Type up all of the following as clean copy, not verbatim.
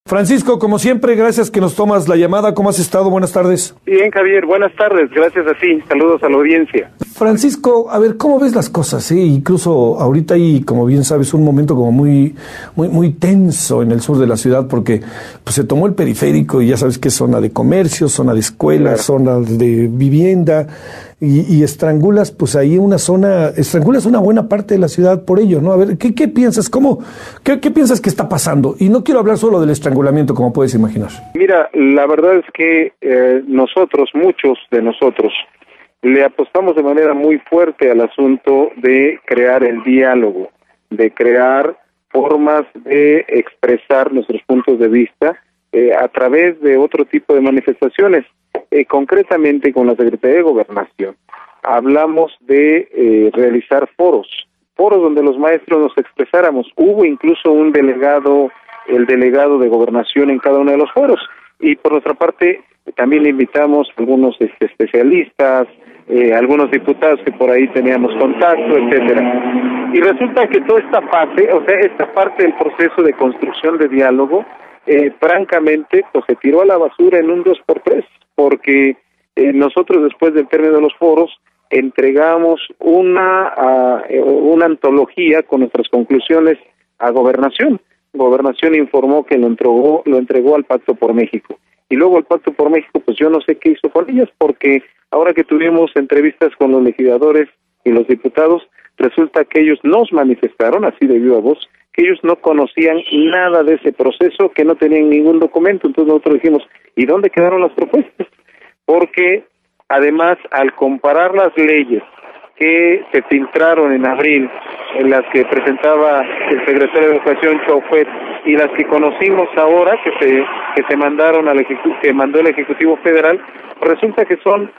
Francisco, como siempre, gracias que nos tomas la llamada. ¿Cómo has estado? Buenas tardes. Bien, Javier, buenas tardes. Gracias a ti. Saludos a la audiencia. Francisco, a ver, ¿cómo ves las cosas? Incluso ahorita hay, como bien sabes, un momento como muy tenso en el sur de la ciudad porque pues, se tomó el periférico y ya sabes que es zona de comercio, zona de escuelas, zona de vivienda y estrangulas, pues ahí estrangulas una buena parte de la ciudad por ello, ¿no? A ver, ¿qué piensas? ¿Qué piensas que está pasando? Y no quiero hablar solo del estrangulamiento, como puedes imaginar. Mira, la verdad es que muchos de nosotros, le apostamos de manera muy fuerte al asunto de crear el diálogo, de crear formas de expresar nuestros puntos de vista a través de otro tipo de manifestaciones. Concretamente con la Secretaría de Gobernación, hablamos de realizar foros donde los maestros nos expresáramos. Hubo incluso el delegado de Gobernación en cada uno de los foros. Y por nuestra parte, también invitamos a algunos especialistas, algunos diputados que por ahí teníamos contacto, etcétera. Y resulta que toda esta parte del proceso de construcción de diálogo, francamente, pues se tiró a la basura en un 2x3, porque nosotros después del término de los foros entregamos una antología con nuestras conclusiones a Gobernación. Gobernación informó que lo entregó al Pacto por México. Y luego el Pacto por México, pues yo no sé qué hizo con ellas, porque ahora que tuvimos entrevistas con los legisladores y los diputados, resulta que ellos nos manifestaron, así de viva voz, que ellos no conocían nada de ese proceso, que no tenían ningún documento. Entonces nosotros dijimos, ¿y dónde quedaron las propuestas? Porque además, al comparar las leyes que se filtraron en abril, en las que presentaba el secretario de Educación Chaufet, y las que conocimos ahora, que se mandaron que mandó el Ejecutivo Federal, resulta que son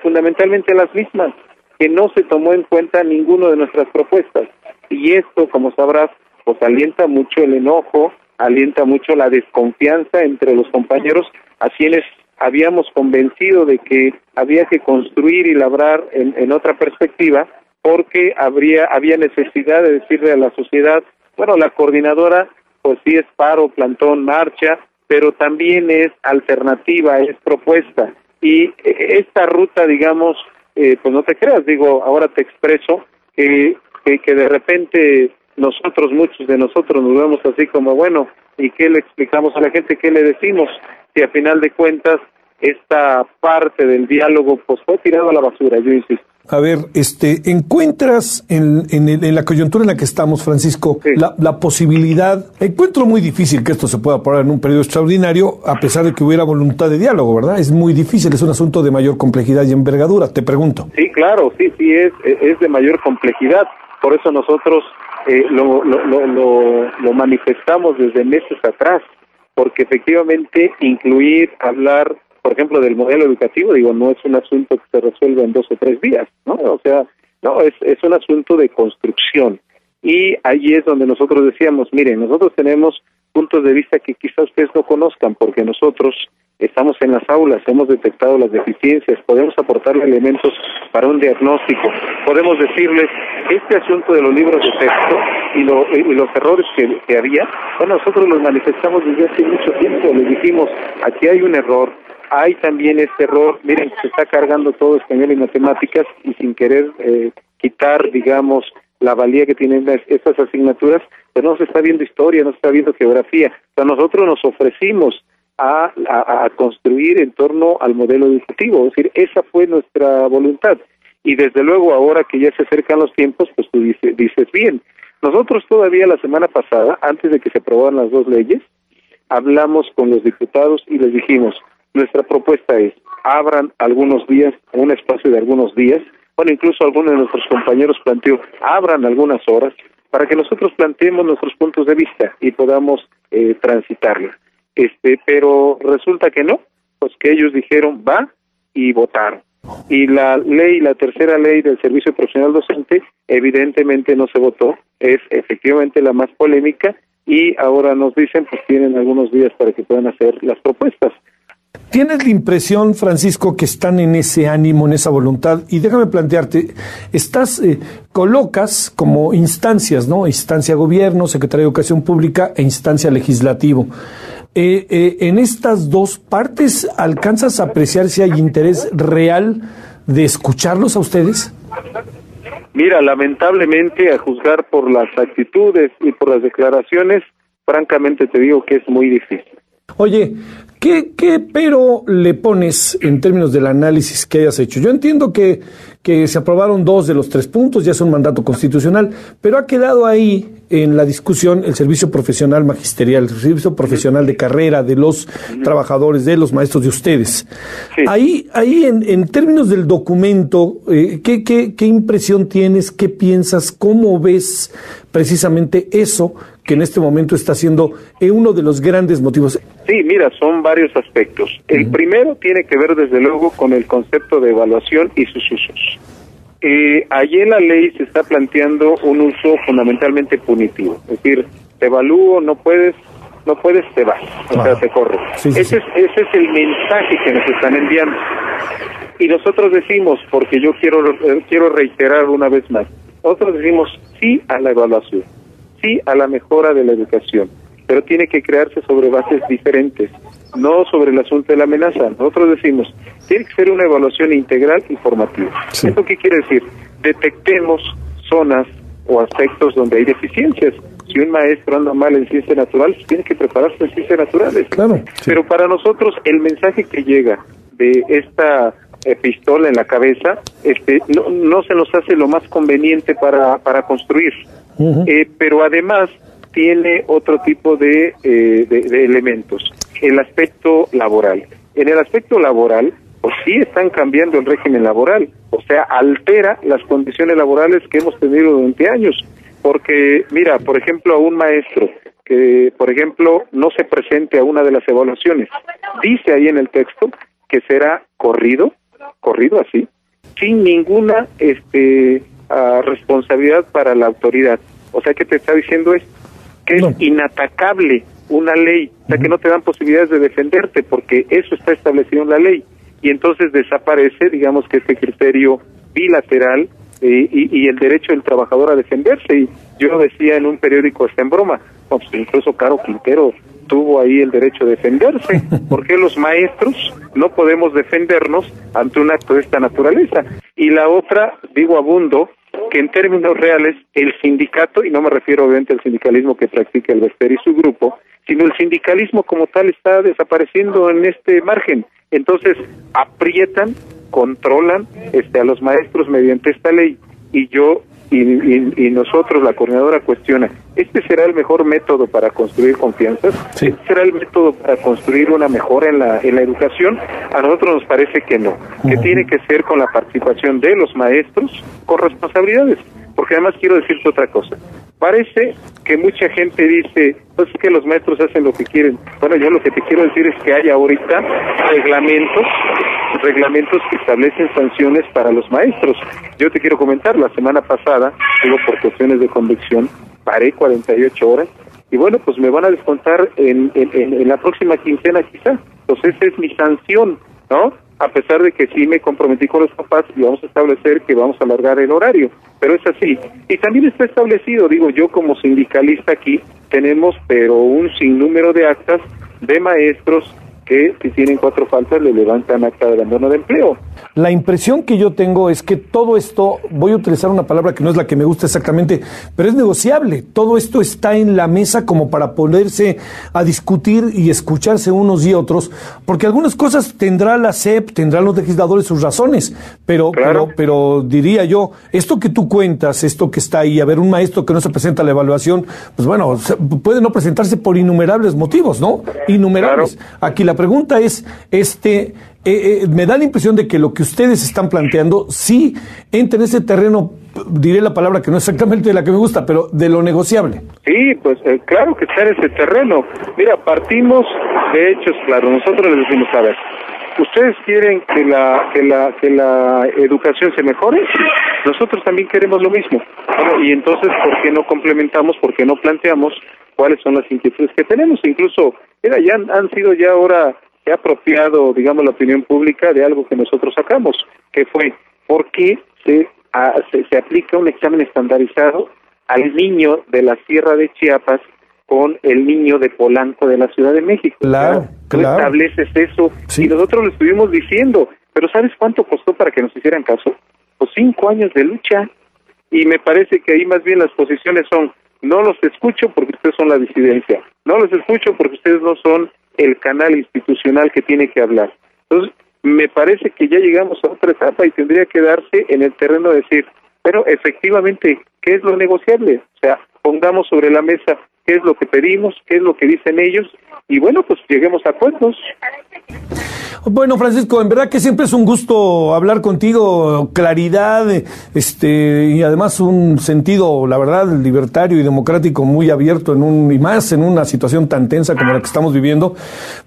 fundamentalmente las mismas, que no se tomó en cuenta ninguna de nuestras propuestas. Y esto, como sabrás, pues alienta mucho el enojo, alienta mucho la desconfianza entre los compañeros, a quienes habíamos convencido de que había que construir y labrar en otra perspectiva, porque había necesidad de decirle a la sociedad, bueno, la coordinadora pues sí es paro, plantón, marcha, pero también es alternativa, es propuesta. Y esta ruta, digamos, pues no te creas, ahora te expreso que de repente muchos de nosotros nos vemos así como, bueno, ¿y qué le explicamos a la gente? ¿Qué le decimos? Si a final de cuentas esta parte del diálogo pues fue tirado a la basura, yo insisto. A ver, ¿encuentras en la coyuntura en la que estamos, Francisco, sí, la posibilidad? Encuentro muy difícil que esto se pueda aprobar en un periodo extraordinario, a pesar de que hubiera voluntad de diálogo, ¿verdad? Es muy difícil, es un asunto de mayor complejidad y envergadura, te pregunto. Sí, claro, sí, es de mayor complejidad. Por eso nosotros lo manifestamos desde meses atrás, porque efectivamente hablar, por ejemplo, del modelo educativo, no es un asunto que se resuelva en 2 o 3 días, ¿no? O sea, no, es un asunto de construcción. Y ahí es donde nosotros decíamos, miren, nosotros tenemos puntos de vista que quizás ustedes no conozcan, porque nosotros estamos en las aulas, hemos detectado las deficiencias, podemos aportarle elementos para un diagnóstico, podemos decirles, este asunto de los libros de texto y los errores que había, bueno, nosotros los manifestamos desde hace mucho tiempo, les dijimos, aquí hay un error, hay también este error, miren, se está cargando todo español y matemáticas y sin querer quitar, digamos, la valía que tienen estas asignaturas, pero no se está viendo historia, no se está viendo geografía. O sea, nosotros nos ofrecimos a construir en torno al modelo educativo, es decir, esa fue nuestra voluntad. Y desde luego ahora que ya se acercan los tiempos, pues tú dices bien. Nosotros todavía la semana pasada, antes de que se aprobaran las 2 leyes, hablamos con los diputados y les dijimos, nuestra propuesta es, abran algunos días, un espacio de algunos días, bueno, incluso algunos de nuestros compañeros planteó, abran algunas horas, para que nosotros planteemos nuestros puntos de vista y podamos transitarla. Pero resulta que no, pues que ellos dijeron, va, y votaron. Y la tercera ley del servicio profesional docente, evidentemente no se votó, es efectivamente la más polémica, y ahora nos dicen, pues tienen algunos días para que puedan hacer las propuestas. ¿Tienes la impresión, Francisco, que están en ese ánimo, en esa voluntad? Y déjame plantearte, colocas como instancias, ¿no? Instancia gobierno, Secretaría de Educación Pública e instancia legislativo. En estas dos partes, ¿alcanzas a apreciar si hay interés real de escucharlos a ustedes? Mira, lamentablemente, a juzgar por las actitudes y por las declaraciones, francamente te digo que es muy difícil. Oye, ¿qué pero le pones en términos del análisis que hayas hecho? Yo entiendo que se aprobaron 2 de los 3 puntos, ya es un mandato constitucional, pero ha quedado ahí en la discusión el servicio profesional magisterial, el servicio profesional de carrera de los trabajadores, de los maestros de ustedes. Sí. Ahí en términos del documento, ¿qué impresión tienes? ¿Qué piensas? ¿Cómo ves precisamente eso que en este momento está siendo uno de los grandes motivos? Sí, mira, son varios aspectos. El primero tiene que ver desde luego con el concepto de evaluación y sus usos. Allí en la ley se está planteando un uso fundamentalmente punitivo, es decir, te evalúo, no puedes, te vas, o sea, te corro. Sí, sí, ese es el mensaje que nos están enviando. Y nosotros decimos, porque yo quiero reiterar una vez más, nosotros decimos sí a la evaluación, sí a la mejora de la educación, pero tiene que crearse sobre bases diferentes, no sobre el asunto de la amenaza. Nosotros decimos, tiene que ser una evaluación integral y formativa. Sí. ¿Esto qué quiere decir? Detectemos zonas o aspectos donde hay deficiencias. Si un maestro anda mal en ciencias naturales, tiene que prepararse en ciencias naturales. Claro. Sí. Pero para nosotros, el mensaje que llega de esta pistola en la cabeza, no se nos hace lo más conveniente para construir. Pero además tiene otro tipo de elementos. El aspecto laboral. En el aspecto laboral, pues sí están cambiando el régimen laboral, o sea, altera las condiciones laborales que hemos tenido durante años, porque, mira, por ejemplo, a un maestro que, por ejemplo, no se presente a una de las evaluaciones, dice ahí en el texto que será corrido así, sin ninguna responsabilidad para la autoridad. O sea, ¿qué te está diciendo esto? Que es inatacable una ley, o sea, que no te dan posibilidades de defenderte, porque eso está establecido en la ley, y entonces desaparece, digamos, que este criterio bilateral y el derecho del trabajador a defenderse. Y yo decía en un periódico, está en broma, pues incluso Caro Quintero tuvo ahí el derecho de defenderse. ¿Por qué los maestros no podemos defendernos ante un acto de esta naturaleza? Y la otra, digo abundo, que en términos reales el sindicato, y no me refiero obviamente al sindicalismo que practica el Bester y su grupo, sino el sindicalismo como tal está desapareciendo en este margen. Entonces aprietan, controlan a los maestros mediante esta ley, y yo y nosotros, la coordinadora, cuestiona, ¿este será el mejor método para construir confianzas? Sí. ¿Este será el método para construir una mejora en la educación? A nosotros nos parece que no, que tiene que ser con la participación de los maestros, con responsabilidades, porque además quiero decirte otra cosa. Parece que mucha gente dice, pues es que los maestros hacen lo que quieren. Bueno, yo lo que te quiero decir es que hay ahorita reglamentos que establecen sanciones para los maestros. Yo te quiero comentar, la semana pasada, por cuestiones de convicción, paré 48 horas, y bueno, pues me van a descontar en la próxima quincena quizá. Entonces esa es mi sanción, ¿no? A pesar de que sí me comprometí con los papás y vamos a establecer que vamos a alargar el horario, pero es así. Y también está establecido, digo, yo como sindicalista aquí tenemos, pero un sinnúmero de actas de maestros que si tienen 4 faltas le levantan acta de abandono de empleo. La impresión que yo tengo es que todo esto, voy a utilizar una palabra que no es la que me gusta exactamente, pero es negociable. Todo esto está en la mesa como para ponerse a discutir y escucharse unos y otros, porque algunas cosas tendrá la SEP, tendrán los legisladores sus razones, pero, claro. pero diría yo, esto que tú cuentas, esto que está ahí, a ver, un maestro que no se presenta a la evaluación, pues bueno, puede no presentarse por innumerables motivos, ¿no? Innumerables. Claro. Aquí la pregunta es, me da la impresión de que lo que ustedes están planteando sí entra en ese terreno, diré la palabra que no es exactamente la que me gusta, pero de lo negociable. Sí, pues claro que está en ese terreno. Mira, partimos de hechos claros. Nosotros les decimos, a ver, ¿ustedes quieren que la educación se mejore? Nosotros también queremos lo mismo. Bueno, y entonces, ¿por qué no complementamos, por qué no planteamos cuáles son las inquietudes que tenemos? Incluso, mira, ya han sido ya ahora, se ha apropiado, digamos, la opinión pública de algo que nosotros sacamos, que fue, ¿por qué se aplica un examen estandarizado al niño de la Sierra de Chiapas con el niño de Polanco de la Ciudad de México. Claro, Tú estableces eso, sí. Y nosotros lo estuvimos diciendo, pero ¿sabes cuánto costó para que nos hicieran caso? Pues 5 años de lucha, y me parece que ahí más bien las posiciones son: no los escucho porque ustedes son la disidencia, no los escucho porque ustedes no son el canal institucional que tiene que hablar. Entonces, me parece que ya llegamos a otra etapa y tendría que darse en el terreno de decir, pero efectivamente, ¿qué es lo negociable? O sea, pongamos sobre la mesa qué es lo que pedimos, qué es lo que dicen ellos, y bueno, pues lleguemos a acuerdos. Bueno, Francisco, en verdad que siempre es un gusto hablar contigo, claridad, y además un sentido, la verdad, libertario y democrático muy abierto y más en una situación tan tensa como la que estamos viviendo.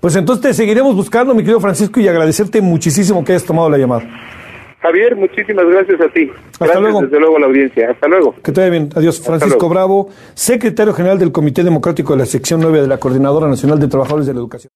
Pues entonces te seguiremos buscando, mi querido Francisco, y agradecerte muchísimo que hayas tomado la llamada. Javier, muchísimas gracias a ti. Hasta luego. Desde luego a la audiencia. Hasta luego. Que te vaya bien. Adiós. Francisco Bravo, secretario general del Comité Democrático de la Sección 9 de la Coordinadora Nacional de Trabajadores de la Educación.